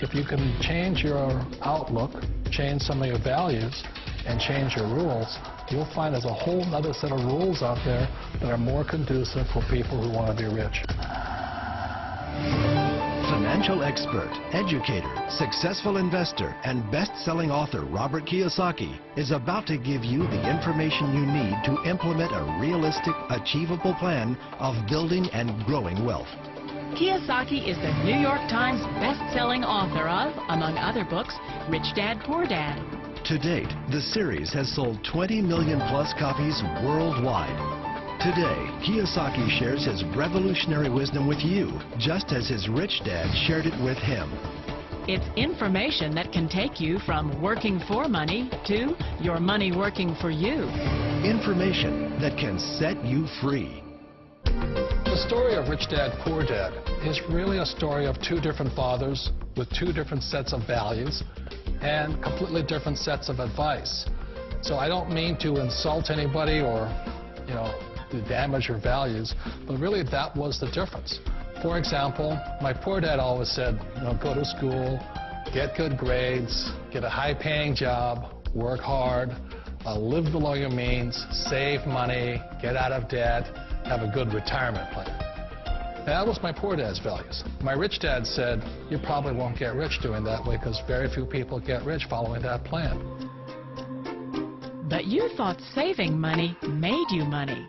If you can change your outlook, change some of your values, and change your rules, you'll find there's a whole other set of rules out there that are more conducive for people who want to be rich. Financial expert, educator, successful investor, and best-selling author Robert Kiyosaki is about to give you the information you need to implement a realistic, achievable plan of building and growing wealth. Kiyosaki is the New York Times best-selling author of, among other books, Rich Dad, Poor Dad. To date, the series has sold 20 million plus copies worldwide. Today, Kiyosaki shares his revolutionary wisdom with you, just as his rich dad shared it with him. It's information that can take you from working for money to your money working for you. Information that can set you free. The story of Rich Dad, Poor Dad is really a story of two different fathers with two different sets of values and completely different sets of advice. So I don't mean to insult anybody or, to damage your values, but really that was the difference. For example, my poor dad always said, go to school, get good grades, get a high-paying job, work hard, live below your means, save money, get out of debt, have a good retirement plan. That was my poor dad's values. My rich dad said, you probably won't get rich doing that way because very few people get rich following that plan. But you thought saving money made you money.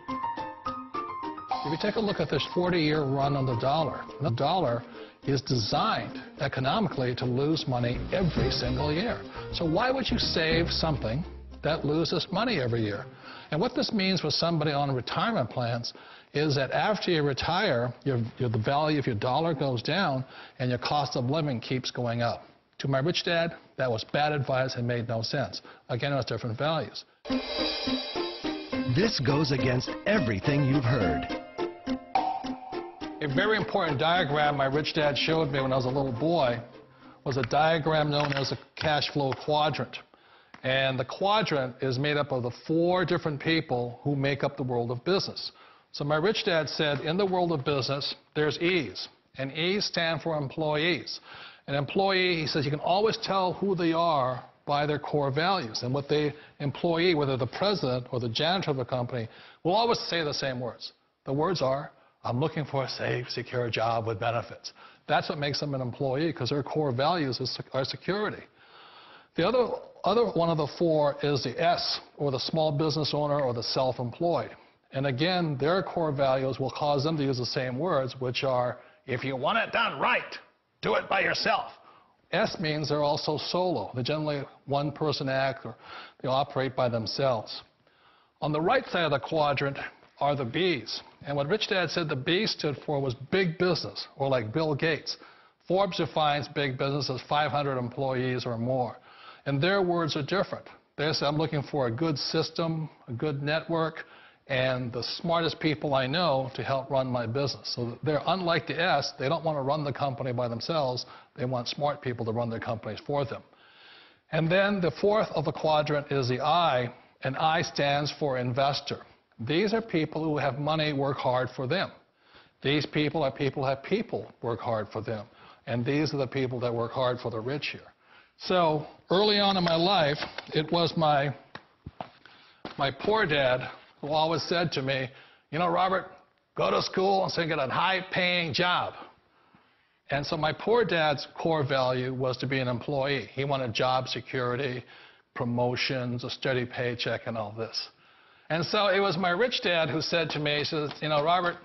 If you take a look at this 40-year run on the dollar is designed economically to lose money every single year. So why would you save something that loses money every year? And what this means for somebody on retirement plans is that after you retire, the value of your dollar goes down and your cost of living keeps going up. To my rich dad, that was bad advice and made no sense. Again, it was different values. This goes against everything you've heard. A very important diagram my rich dad showed me when I was a little boy was a diagram known as a cash flow quadrant. And the quadrant is made up of the 4 different people who make up the world of business. So my rich dad said, in the world of business, there's E's. And E's stand for employees. An employee, he says, you can always tell who they are by their core values. And what the employee, whether the president or the janitor of the company, will always say the same words. The words are, I'm looking for a safe, secure job with benefits. That's what makes them an employee, because their core values are security. The other one of the 4 is the S, or the small business owner or the self-employed. And again, their core values will cause them to use the same words, which are, if you want it done right, do it by yourself. S means they're also solo. They're generally one-person act, or they operate by themselves. On the right side of the quadrant are the B's. And what Rich Dad said the B stood for was big business, or like Bill Gates. Forbes defines big business as 500 employees or more. And their words are different. They say, I'm looking for a good system, a good network, and the smartest people I know to help run my business. So they're unlike the S. They don't want to run the company by themselves. They want smart people to run their companies for them. And then the 4th of the quadrant is the I, and I stands for investor. These are people who have money work hard for them. These people are people who have people work hard for them. And these are the people that work hard for the rich here. So early on in my life, it was my poor dad who always said to me, Robert, go to school and so you get a high-paying job. And so my poor dad's core value was to be an employee. He wanted job security, promotions, a steady paycheck, and all this. And so it was my rich dad who said to me, he says, Robert,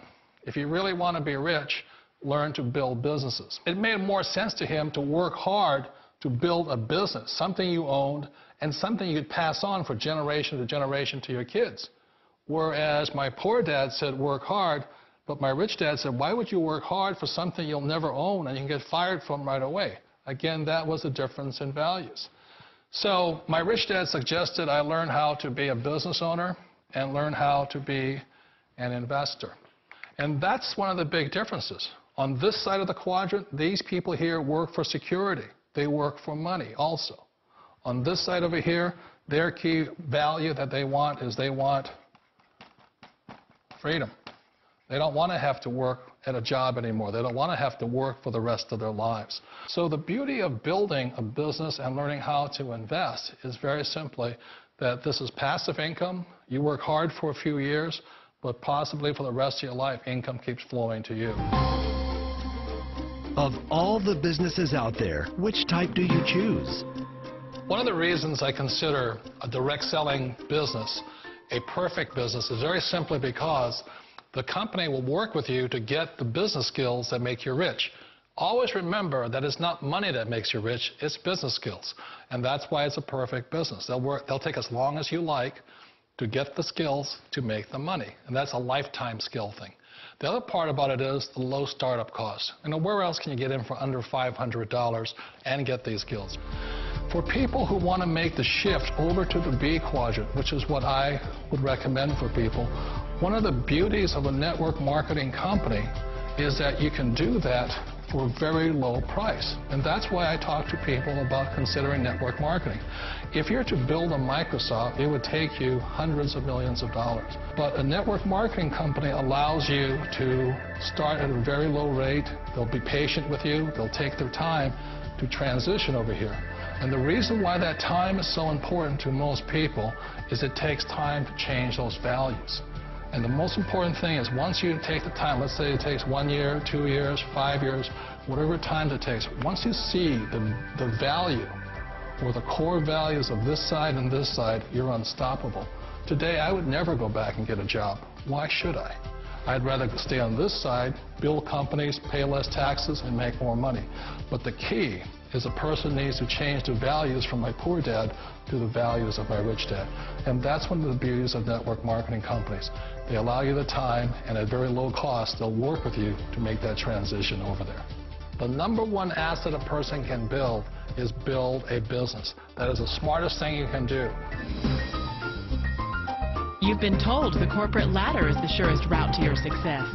if you really want to be rich, learn to build businesses. It made more sense to him to work hard to build a business, something you owned and something you'd pass on for generation to generation to your kids. Whereas my poor dad said work hard, but my rich dad said, why would you work hard for something you'll never own and you can get fired from right away? Again, that was a difference in values. So my rich dad suggested I learn how to be a business owner and learn how to be an investor. And that's one of the big differences. On this side of the quadrant, these people here work for security. They work for money also. On this side over here, their key value that they want is they want freedom. They don't want to have to work at a job anymore. They don't want to have to work for the rest of their lives. So the beauty of building a business and learning how to invest is very simply that this is passive income. You work hard for a few years, but possibly for the rest of your life, income keeps flowing to you. Of all the businesses out there, which type do you choose? One of the reasons I consider a direct selling business a perfect business is very simply because the company will work with you to get the business skills that make you rich. Always remember that it's not money that makes you rich, it's business skills. And that's why it's a perfect business. They'll take as long as you like to get the skills to make the money. And that's a lifetime skill thing. The other part about it is the low startup cost. You know, where else can you get in for under $500 and get these skills? For people who want to make the shift over to the B quadrant, which is what I would recommend for people, one of the beauties of a network marketing company is that you can do that for a very low price. And that's why I talk to people about considering network marketing. If you're to build a Microsoft, it would take you hundreds of millions of dollars. But a network marketing company allows you to start at a very low rate. They'll be patient with you. They'll take their time to transition over here. And the reason why that time is so important to most people is it takes time to change those values. And the most important thing is once you take the time, let's say it takes 1 year, 2 years, 5 years, whatever time it takes, once you see the value or the core values of this side and this side, you're unstoppable. Today, I would never go back and get a job. Why should I? I'd rather stay on this side, build companies, pay less taxes, and make more money. But the key is a person needs to change the values from my poor dad to the values of my rich dad. And that's one of the beauties of network marketing companies. They allow you the time, and at very low cost, they'll work with you to make that transition over there. The number one asset a person can build is build a business. That is the smartest thing you can do. You've been told the corporate ladder is the surest route to your success.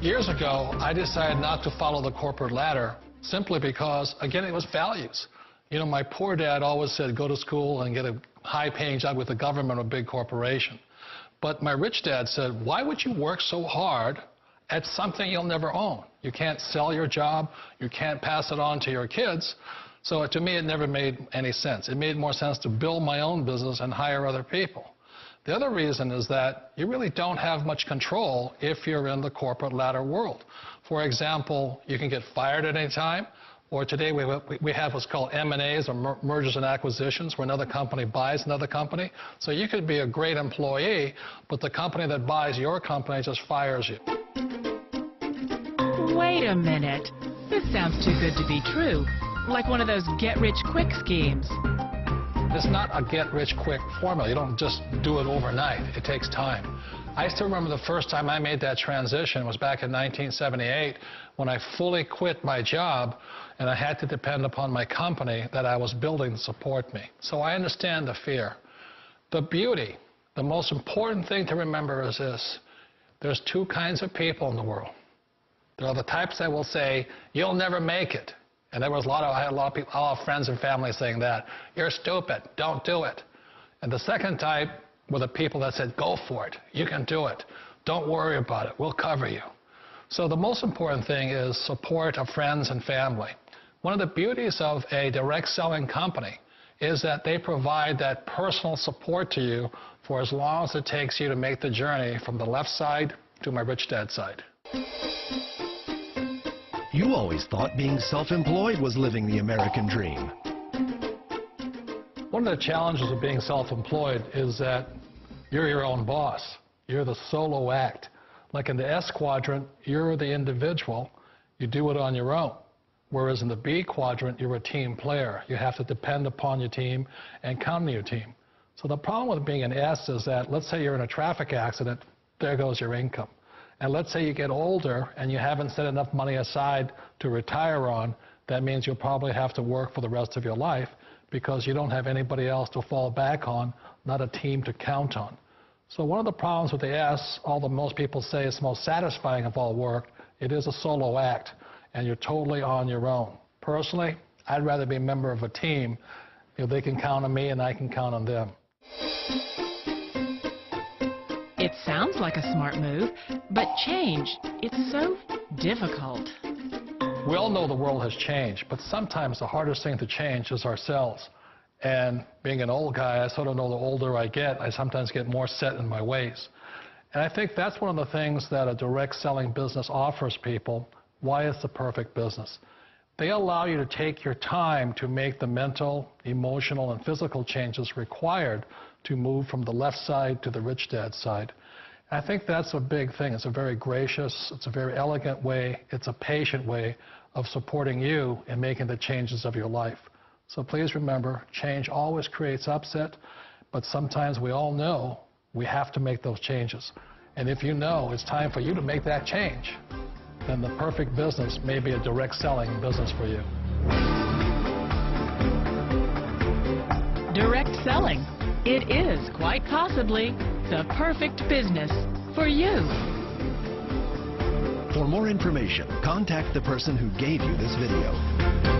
Years ago, I decided not to follow the corporate ladder simply because, again, it was values. You know, my poor dad always said, go to school and get a high-paying job with the government or a big corporation. But my rich dad said, why would you work so hard at something you'll never own? You can't sell your job. You can't pass it on to your kids. So to me, it never made any sense. It made more sense to build my own business and hire other people. The other reason is that you really don't have much control if you're in the corporate ladder world. For example, you can get fired at any time, or today we have what's called M&As, or mergers and acquisitions, where another company buys another company. So you could be a great employee, but the company that buys your company just fires you. Wait a minute. This sounds too good to be true. Like one of those get-rich-quick schemes. It's not a get-rich-quick formula. You don't just do it overnight. It takes time. I still remember the first time I made that transition was back in 1978 when I fully quit my job and I had to depend upon my company that I was building to support me. So I understand the fear. The beauty, the most important thing to remember is this. There's two kinds of people in the world. There are the types that will say, you'll never make it. And there was I had a lot of friends and family saying that. You're stupid. Don't do it. And the second type were the people that said, go for it. You can do it. Don't worry about it. We'll cover you. So the most important thing is support of friends and family. One of the beauties of a direct selling company is that they provide that personal support to you for as long as it takes you to make the journey from the left side to my rich dad side. You always thought being self-employed was living the American dream. One of the challenges of being self-employed is that you're your own boss. You're the solo act. Like in the S quadrant, you're the individual. You do it on your own. Whereas in the B quadrant, you're a team player. You have to depend upon your team and count on your team. So the problem with being an S is that, let's say you're in a traffic accident, there goes your income. And let's say you get older and you haven't set enough money aside to retire on, that means you'll probably have to work for the rest of your life because you don't have anybody else to fall back on, not a team to count on. So one of the problems with the S, although most people say it's the most satisfying of all work, it is a solo act and you're totally on your own. Personally, I'd rather be a member of a team. You know, they can count on me and I can count on them. It's sounds like a smart move, but change, it's so difficult. We all know the world has changed, but sometimes the hardest thing to change is ourselves. And being an old guy, I sort of know the older I get, I sometimes get more set in my ways. And I think that's one of the things that a direct selling business offers people, why it's the perfect business. They allow you to take your time to make the mental, emotional, and physical changes required to move from the left side to the rich dad side. I think that's a big thing. It's a very gracious, it's a very elegant way, it's a patient way of supporting you in making the changes of your life. So please remember, change always creates upset, but sometimes we all know we have to make those changes. And if you know it's time for you to make that change, then the perfect business may be a direct selling business for you. Direct selling. It is quite possibly the perfect business for you. For more information, contact the person who gave you this video.